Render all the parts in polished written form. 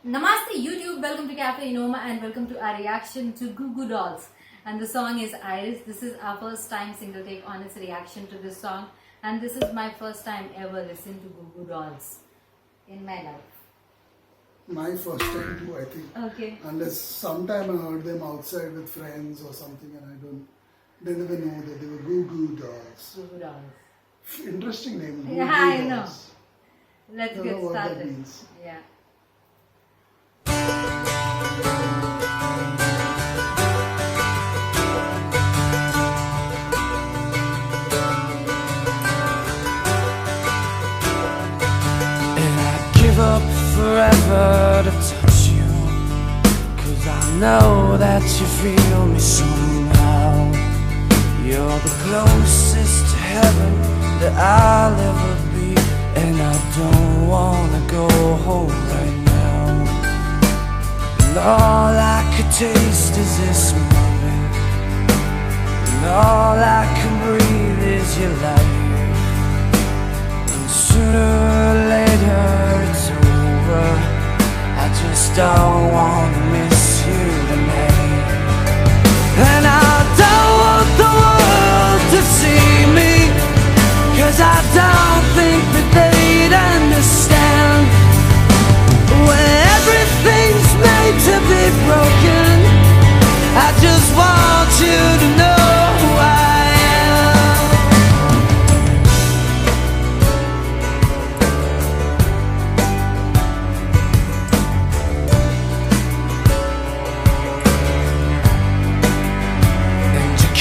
Namaste YouTube, welcome to Cafe Enoma and welcome to our reaction to GOO GOO Dolls. And the song is Iris. This is our first time single take honest reaction to this song, and this is my first time ever listening to GOO GOO Dolls in my life. My first time too, I think. Okay. Unless sometime I heard them outside with friends or something, and didn't even know that they were GOO GOO Dolls. GOO GOO Dolls. Interesting name. GOO Yeah, GOO I know. Dolls. Let's Don't get know what that started. means. Yeah. Give up forever to touch you, 'cause I know that you feel me somehow. You're the closest to heaven that I'll ever be, and I don't wanna go home right now. And all I could taste is this moment, and all I can breathe is your light. And sooner or later it's over, I just don't wanna miss you tonight. And I don't want the world to see me, 'cause I don't think that they'd understand. When everything's made to be broken, I just want you to know who I am.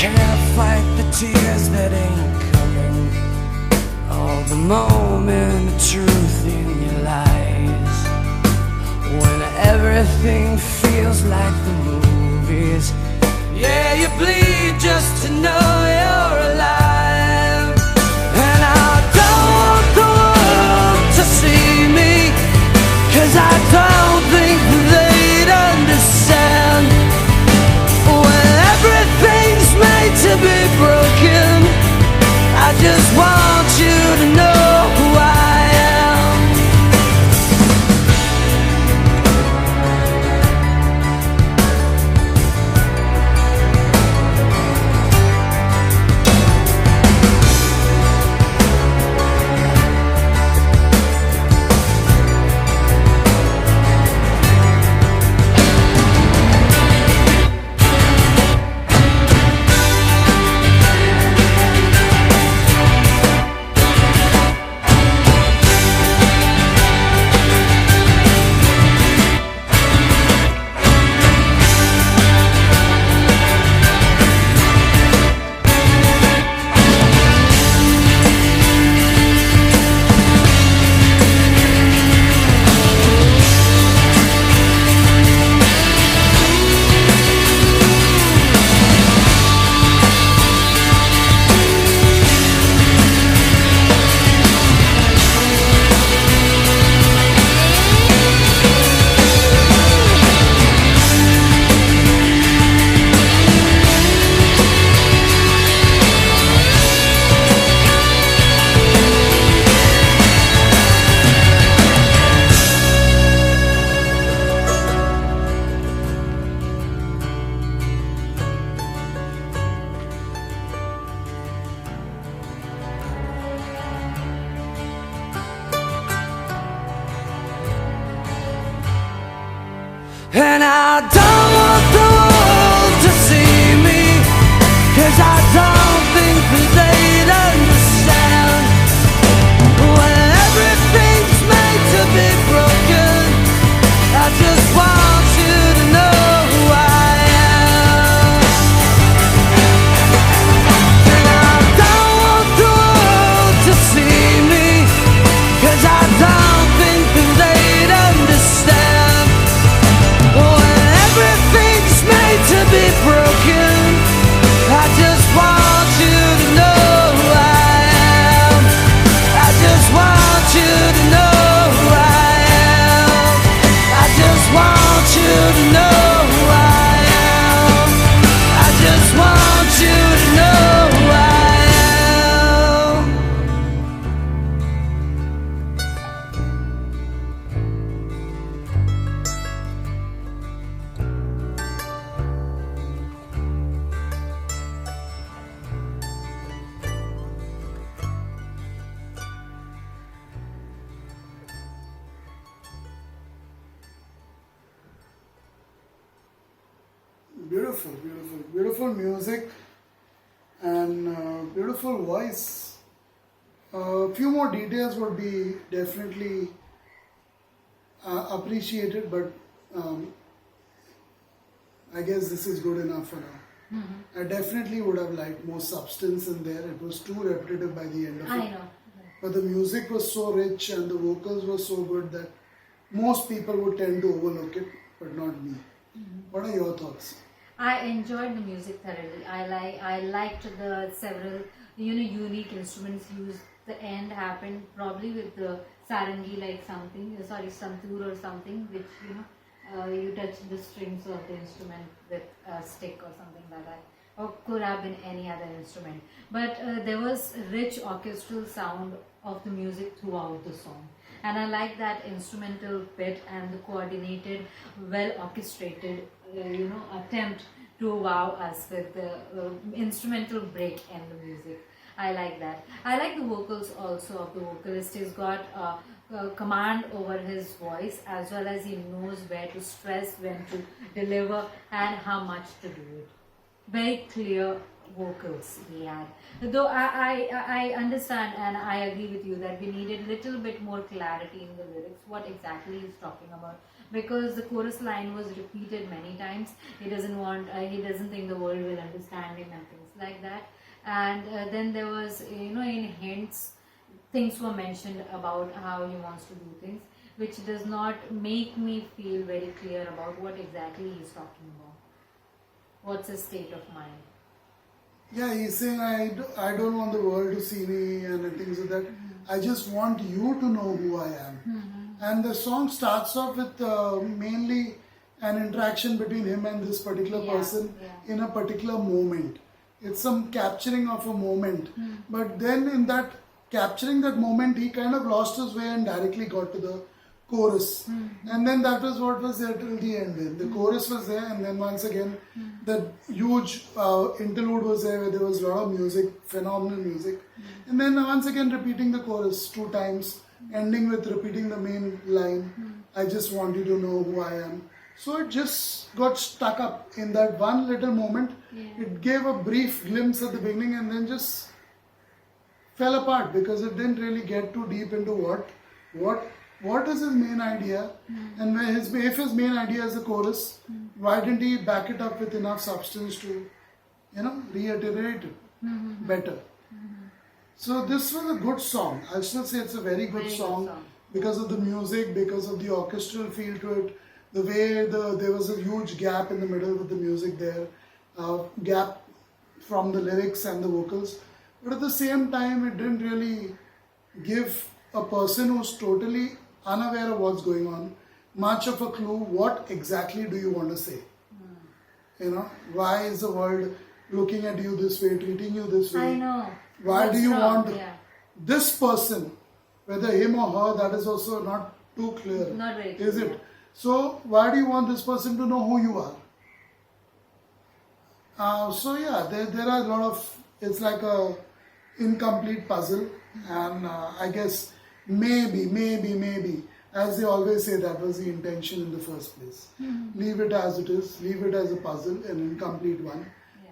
Can't fight the tears that ain't coming, or the moment of truth in your lies. When everything feels like the movies, yeah, you bleed just to know you're alive. And I don't want the world to see me, 'cause I don't think they'd understand. When everything's made to be broken, I just want you to know who I am. And I don't want the world to see me, 'cause I don't think that they'd understand. When everything's made to be broken, I just want you to know who I am. And I don't want the world to see me, 'cause I don't think that they'd understand. When everything Beautiful, beautiful, beautiful music and beautiful voice. A few more details would be definitely appreciated, but I guess this is good enough for now. I definitely would have liked more substance in there. It was too repetitive by the end of it. I know. But the music was so rich and the vocals were so good that most people would tend to overlook it, but not me. What are your thoughts? I enjoyed the music thoroughly. I liked the several unique instruments used. The end happened probably with the sarangi, like something, santoor or something, which you touch the strings of the instrument with a stick or something like that, or could have been any other instrument. But there was rich orchestral sound of the music throughout the song, and I like that instrumental bit and the coordinated, well orchestrated, attempt to wow us with the instrumental break in the music. I like that. I like the vocals also of the vocalist. He's got command over his voice, as well as he knows where to stress, when to deliver, and how much to do it. Very clear vocals he had. Though I understand and I agree with you that we needed a little bit more clarity in the lyrics, what exactly he's talking about. Because the chorus line was repeated many times. He doesn't think the world will understand him and things like that. And then there was, in hints, things were mentioned about how he wants to do things, which does not make me feel very clear about what exactly he's talking about. What's his state of mind? Yeah, he's saying, I don't want the world to see me and things like that. I just want you to know who I am. And the song starts off with mainly an interaction between him and this particular person in a particular moment. It's some capturing of a moment. But then in that capturing that moment, he kind of lost his way and directly got to the chorus. And then that was what was there till the end. Then the chorus was there, and then once again the huge interlude was there where there was a lot of music, phenomenal music. And then once again repeating the chorus 2 times, ending with repeating the main line, I just want you to know who I am. So it just got stuck up in that one little moment. It gave a brief glimpse at the beginning and then just fell apart because it didn't really get too deep into what is his main idea, and if his main idea is the chorus, why didn't he back it up with enough substance to reiterate it better. So this was a good song. I still say it's a very good song because of the music, because of the orchestral feel to it, the way there was a huge gap in the middle with the music there, gap from the lyrics and the vocals. But at the same time, it didn't really give a person who's totally unaware of what's going on much of a clue what exactly do you want to say. Why is the world looking at you this way, treating you this way? I know. Why do you want this person, whether him or her, that is also not too clear. Not very clear. Is it? So why do you want this person to know who you are? There are a lot of, it's like a incomplete puzzle, and I guess maybe, as they always say, that was the intention in the first place. Leave it as it is, leave it as a puzzle, an incomplete one,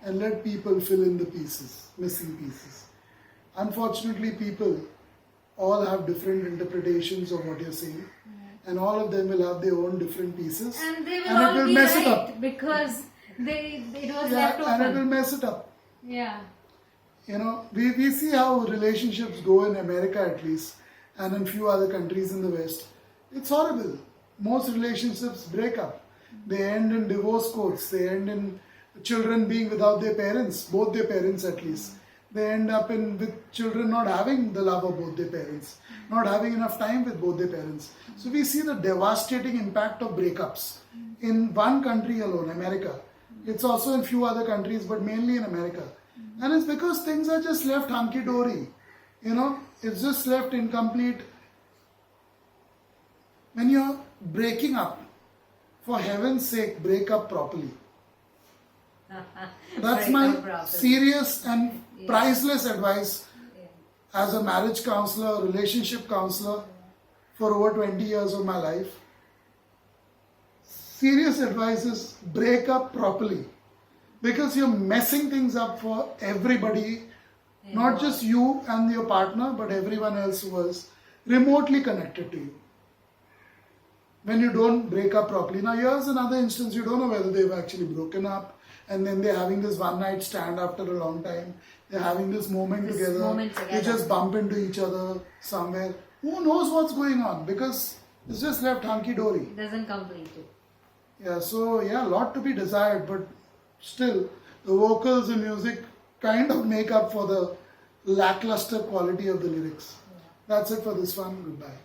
and let people fill in the pieces, missing pieces. Unfortunately, people all have different interpretations of what you're saying, and all of them will have their own different pieces, and they will all be mess it right up. Because it was left open. And it will mess it up. Yeah. We see how relationships go in America at least, and in few other countries in the West. It's horrible. Most relationships break up. They end in divorce courts. They end in children being without their parents, both their parents at least. They end up with children not having the love of both their parents, not having enough time with both their parents. So we see the devastating impact of breakups in one country alone, America. It's also in few other countries, but mainly in America. And it's because things are just left hunky-dory. It's just left incomplete. When you're breaking up, for heaven's sake, break up properly. That's my serious and priceless advice as a marriage counselor, relationship counselor for over 20 years of my life. Serious advice is break up properly. because you're messing things up for everybody, not just you and your partner, but everyone else who was remotely connected to you. When you don't break up properly. Now here's another instance, you don't know whether they've actually broken up, and then they're having this one night stand after a long time. They're having this moment together. They just bump into each other somewhere. Who knows what's going on? Because it's just left hunky-dory. Doesn't complete it. Yeah, so yeah, a lot to be desired, but still, the vocals and music kind of make up for the lackluster quality of the lyrics. Yeah. That's it for this one. Goodbye.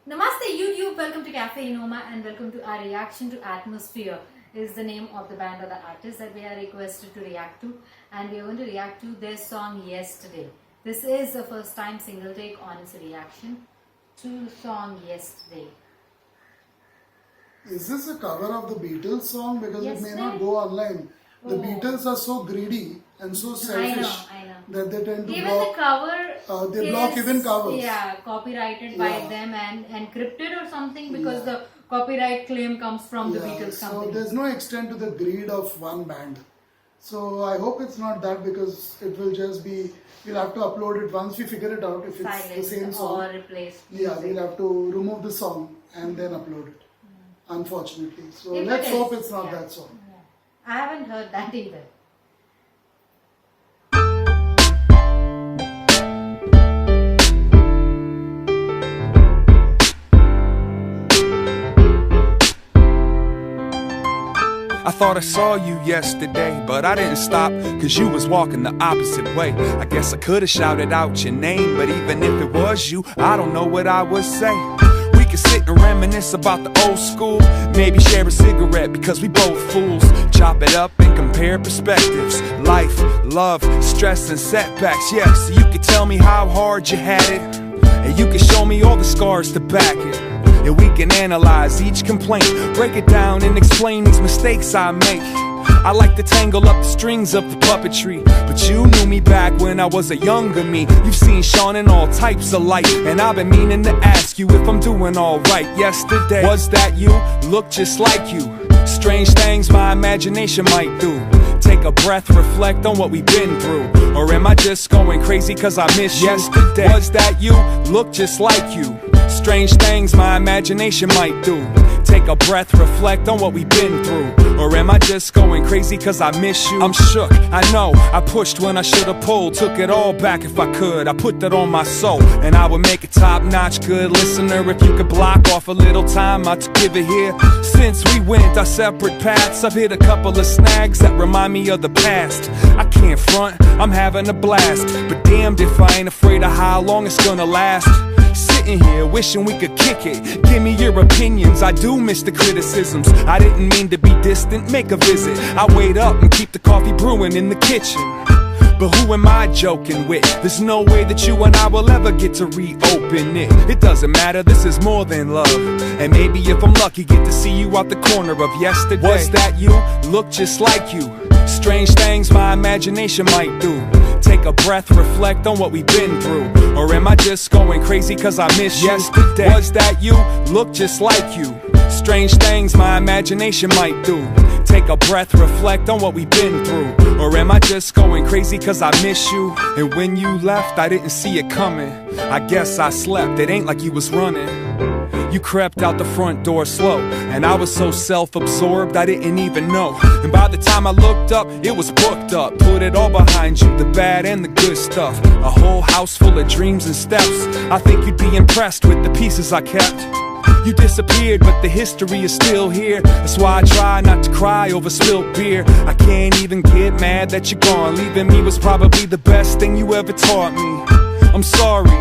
Namaste YouTube, welcome to Cafe Enoma and welcome to our reaction to Atmosphere is the name of the band or the artist that we are requested to react to, and we are going to react to their song Yesterday. This is the first time single take on its reaction to the song Yesterday. Is this a cover of the Beatles song? Because Yesterday? It may not go online. The Beatles are so greedy and so selfish I know. that they tend to even block. The cover They block even covers. Yeah, copyrighted by them and encrypted or something because the copyright claim comes from the Beatles company. So there's no extent to the greed of one band. So I hope it's not that, because it will just be, we'll have to upload it once we figure it out if it's the same song. Or replace Yeah, we'll have to remove the song and then upload it. Unfortunately. So let's hope it's not that song. Yeah. I haven't heard that either. I thought I saw you yesterday, but I didn't stop, cause you was walking the opposite way. I guess I could've shouted out your name, but even if it was you, I don't know what I would say. We could sit and reminisce about the old school, maybe share a cigarette because we both fools. Chop it up and compare perspectives, life, love, stress and setbacks. Yeah, so you could tell me how hard you had it, and you could show me all the scars to back it. And we can analyze each complaint, break it down and explain these mistakes I make. I like to tangle up the strings of the puppetry, but you knew me back when I was a younger me. You've seen Sean in all types of light, and I've been meaning to ask you if I'm doing alright. Yesterday, was that you? Looked just like you. Strange things my imagination might do. Take a breath, reflect on what we've been through. Or am I just going crazy cause I miss you? Yesterday, was that you? Looked just like you. Strange things my imagination might do. Take a breath, reflect on what we've been through. Or am I just going crazy cause I miss you? I'm shook, I know, I pushed when I should've pulled. Took it all back if I could, I put that on my soul. And I would make a top-notch good listener if you could block off a little time out to give it here. Since we went our separate paths, I've hit a couple of snags that remind me of the past. I can't front, I'm having a blast, but damned if I ain't afraid of how long it's gonna last. Sitting here wishing we could kick it. Give me your opinions, I do miss the criticisms. I didn't mean to be distant, make a visit. I wait up and keep the coffee brewing in the kitchen. But who am I joking with? There's no way that you and I will ever get to reopen it. It doesn't matter, this is more than love. And maybe if I'm lucky, get to see you out the corner of yesterday. Was that you? Looked just like you. Strange things my imagination might do. Take a breath, reflect on what we've been through. Or am I just going crazy cause I miss you? Yesterday, was that you? Looked just like you. Strange things my imagination might do. Take a breath, reflect on what we've been through. Or am I just going crazy cause I miss you? And when you left, I didn't see it coming. I guess I slept, it ain't like you was running. You crept out the front door slow, and I was so self-absorbed I didn't even know. And by the time I looked up, it was booked up. Put it all behind you, the bad and the good stuff. A whole house full of dreams and steps. I think you'd be impressed with the pieces I kept. You disappeared, but the history is still here. That's why I try not to cry over spilled beer. I can't even get mad that you're gone. Leaving me was probably the best thing you ever taught me. I'm sorry,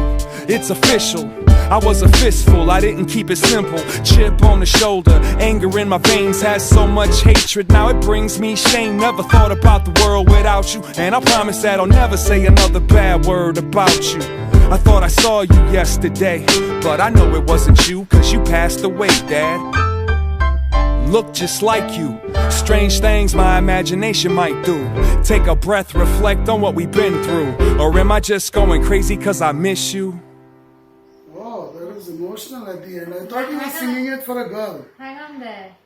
it's official. I was a fistful, I didn't keep it simple. Chip on the shoulder, anger in my veins has so much hatred. Now it brings me shame, never thought about the world without you. And I promise that I'll never say another bad word about you. I thought I saw you yesterday, but I know it wasn't you, cause you passed away, Dad. Look just like you. Strange things my imagination might do. Take a breath, reflect on what we've been through. Or am I just going crazy cause I miss you? Wow, emotional at the end. I thought he was singing it for a girl. Hang on there.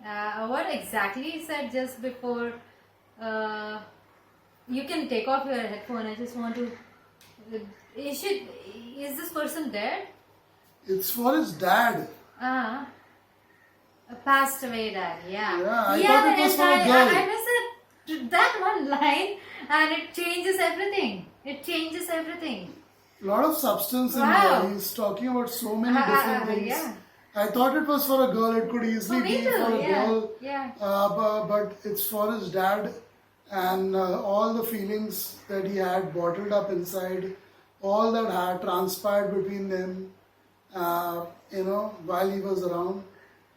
What exactly he said just before? You can take off your headphone. I just want to. Is this person dead? It's for his dad. A passed away dad. Yeah. Yeah, I thought it was for a girl. I missed that one line, and it changes everything. It changes everything. A lot of substance in Wow. there. He's talking about so many different things. Yeah. I thought it was for a girl. It could easily For me be too, for a yeah, girl. yeah. But it's for his dad, and all the feelings that he had bottled up inside, all that had transpired between them, while he was around,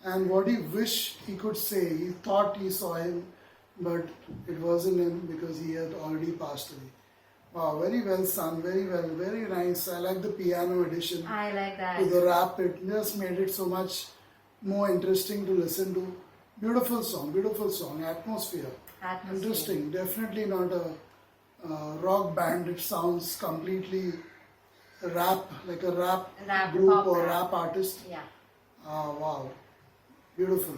and what he wished he could say. He thought he saw him, but it wasn't him because he had already passed away. Wow, very well sung, very well, very nice. I like the piano edition. I like that. To the rap, it just made it so much more interesting to listen to. Beautiful song, atmosphere. Interesting, definitely not a rock band. It sounds completely rap, like a rap group or rap artist. Yeah. Wow, beautiful.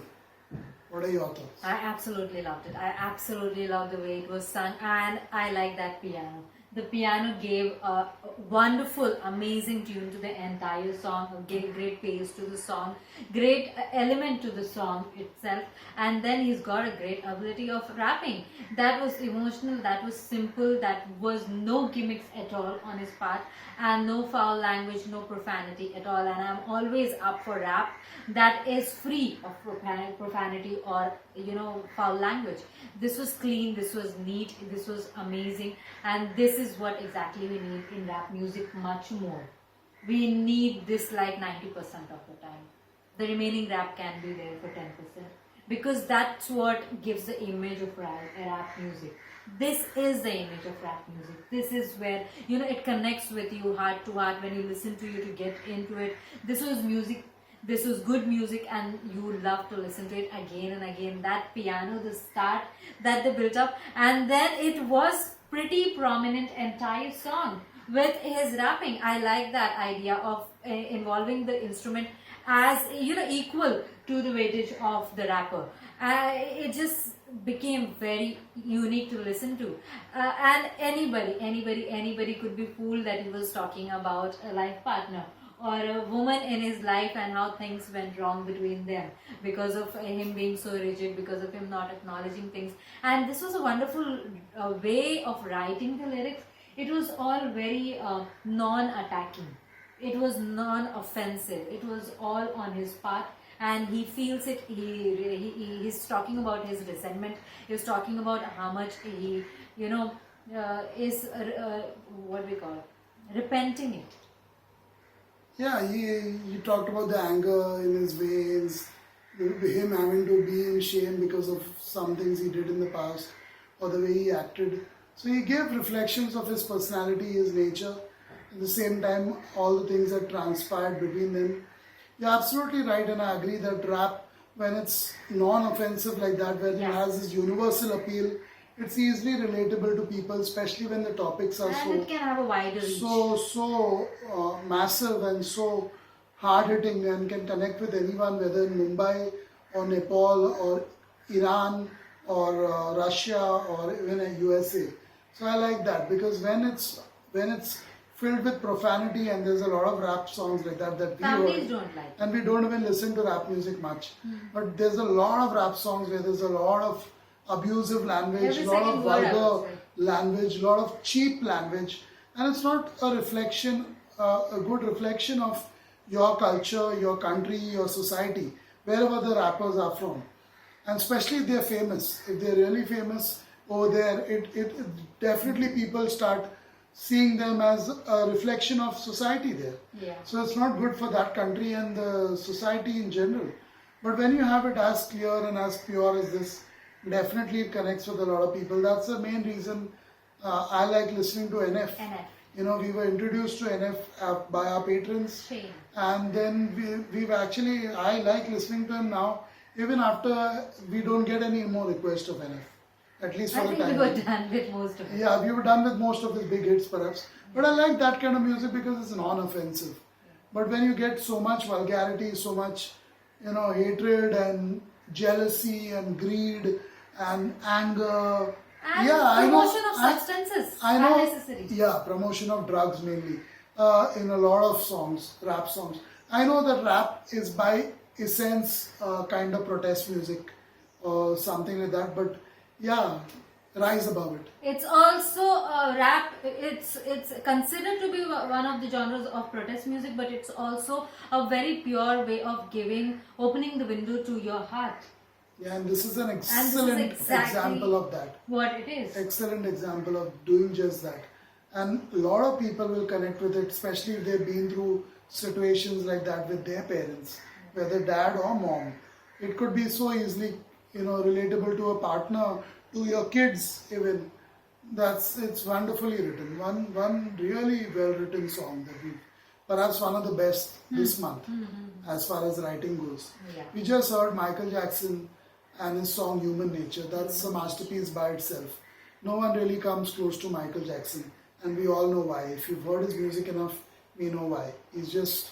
What are your thoughts? I absolutely loved it. I absolutely loved the way it was sung, and I like that piano. The piano gave a wonderful, amazing tune to the entire song, gave great pace to the song, great element to the song itself, and then he's got a great ability of rapping. That was emotional, that was simple, that was no gimmicks at all on his part, and no foul language, no profanity at all. And I'm always up for rap that is free of profanity or foul language. This was clean, this was neat, this was amazing, and this is what exactly we need in rap music much more. We need this like 90% of the time. The remaining rap can be there for 10%, because that's what gives the image of rap music. This is the image of rap music. This is where it connects with you heart to heart when you listen to it, to get into it. This was music. This was good music, and you love to listen to it again and again. That piano, the start that they built up, and then it was pretty prominent entire song with his rapping. I like that idea of involving the instrument as equal to the weightage of the rapper. It just became very unique to listen to, and anybody could be fooled that he was talking about a life partner or a woman in his life and how things went wrong between them because of him being so rigid, because of him not acknowledging things. And this was a wonderful way of writing the lyrics. It was all very non-attacking. It was non-offensive. It was all on his part, and he feels it. He's talking about his resentment. He's talking about how much he is what we call repenting it. Yeah, he talked about the anger in his veins, him having to be in shame because of some things he did in the past or the way he acted. So he gave reflections of his personality, his nature, at the same time all the things that transpired between them. You're absolutely right, and I agree that rap, when it's non-offensive like that, when it has this universal appeal, it's easily relatable to people, especially when the topics are and it can have a wider reach. massive and so hard-hitting, and can connect with anyone, whether in Mumbai or Nepal or Iran or Russia or even USA. So I like that, because when it's filled with profanity, and there's a lot of rap songs like that we families don't like, and we don't even listen to rap music much. But there's a lot of rap songs where there's a lot of abusive language, a lot of vulgar language, a lot of cheap language, and it's not a reflection, a good reflection of your culture, your country, your society, wherever the rappers are from. And especially if they're famous, if they're really famous over there, it definitely people start seeing them as a reflection of society there. Yeah. So it's not good for that country and the society in general. But when you have it as clear and as pure as this, definitely it connects with a lot of people. That's the main reason I like listening to NF. We were introduced to NF by our patrons. Shame. And then I like listening to him now, even after we don't get any more requests of NF. At least for the time. I think we were done with most of it. Yeah, we were done with most of his big hits perhaps. But I like that kind of music because it's non-offensive. But when you get so much vulgarity, so much, hatred and jealousy and greed and anger, And I know, promotion of substances I know, unnecessary. yeah, promotion of drugs mainly in a lot of songs, rap songs. I know that rap is by essence kind of protest music or something like that, but yeah, rise above it. It's also rap. It's considered to be one of the genres of protest music, but it's also a very pure way of opening the window to your heart. Yeah, and this is an this is excellent exactly example of that. What it is. Excellent example of doing just that. And a lot of people will connect with it, especially if they've been through situations like that with their parents, whether dad or mom. It could be so easily, relatable to a partner, to your kids even. It's wonderfully written. One really well written song that perhaps one of the best this month as far as writing goes. Yeah. We just heard Michael Jackson and his song Human Nature. That's a masterpiece by itself. No one really comes close to Michael Jackson, and we all know why. If you've heard his music enough, we know why. He's just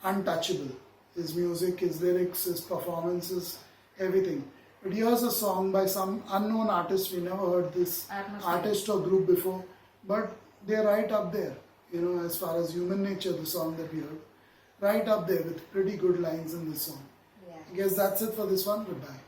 untouchable. His music, his lyrics, his performances, everything. But here's a song by some unknown artist. We never heard this artist or group before, but they're right up there, as far as Human Nature, the song that we heard. Right up there with pretty good lines in this song. Yeah. I guess that's it for this one. Goodbye.